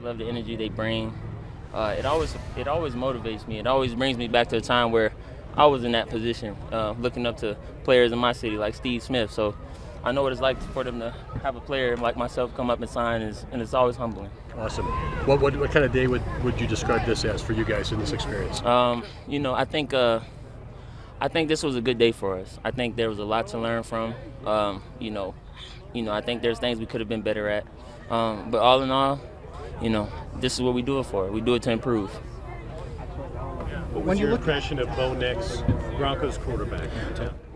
love the energy they bring. It always motivates me. It always brings me back to a time where I was in that position, looking up to players in my city like Steve Smith. So I know what it's like for them to have a player like myself come up and sign, and it's always humbling. Awesome. What kind of day would you describe this as for you guys in this experience? I think this was a good day for us. I think there was a lot to learn from. I think there's things we could have been better at. But all in all, this is what we do it for. We do it to improve. What was your impression of Bo Nix, Broncos quarterback?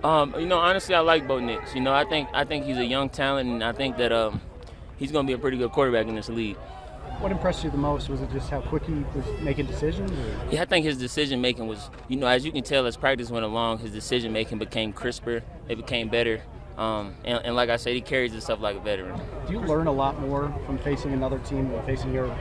Honestly, I like Bo Nix. I think he's a young talent, and I think that he's going to be a pretty good quarterback in this league. What impressed you the most? Was it just how quick he was making decisions? Or? Yeah, I think his decision making was, as you can tell, as practice went along, his decision making became crisper. It became better. And like I said, he carries himself like a veteran. Do you learn a lot more from facing another team than facing your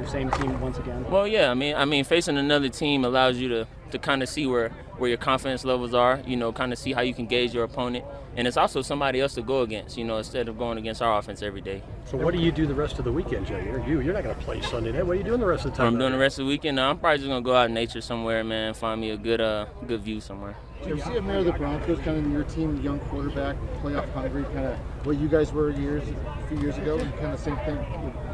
same team once again? Well, yeah. I mean, facing another team allows you to kind of see where your confidence levels are. Kind of see how you can gauge your opponent, and it's also somebody else to go against. Instead of going against our offense every day. So what do you do the rest of the weekend, Jaire? You're not going to play Sunday night. What are you doing the rest of the time? I'm doing the rest of the weekend. I'm probably just going to go out in nature somewhere, man. Find me a good view somewhere. Do you see a mayor of the Broncos, kind of your team, young quarterback, playoff hungry, kind of what you guys were a few years ago, and kind of same thing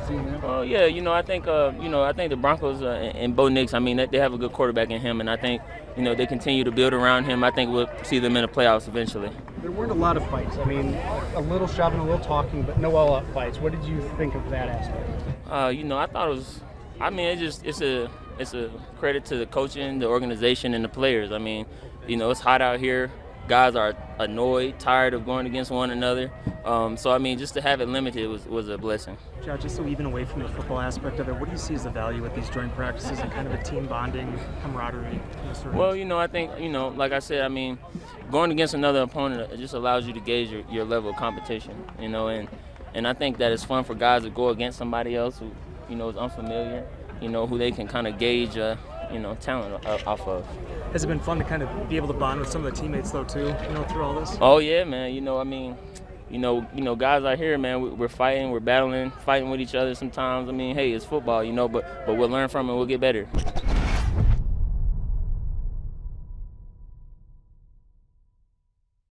seeing them? Oh yeah, I think the Broncos and Bo Nix. I mean, they have a good quarterback in him, and I think they continue to build around him. I think we'll see them in the playoffs eventually. There weren't a lot of fights. I mean, a little shoving, a little talking, but no all-out fights. What did you think of that aspect? I thought it was. I mean, it's a credit to the coaching, the organization, and the players. I mean, it's hot out here. Guys are annoyed, tired of going against one another. So, I mean, just to have it limited was a blessing. Josh, just so even away from the football aspect of it, what do you see as the value with these joint practices and kind of a team bonding, camaraderie? Well, I think, like I said, I mean, going against another opponent, it just allows you to gauge your level of competition, and I think that it's fun for guys to go against somebody else who, is unfamiliar, who they can kind of gauge, talent off of. Has it been fun to kind of be able to bond with some of the teammates, though, too, through all this? Oh, yeah, man. Guys out here, man, we're fighting, we're battling, fighting with each other sometimes. I mean, hey, it's football, but we'll learn from it, we'll get better.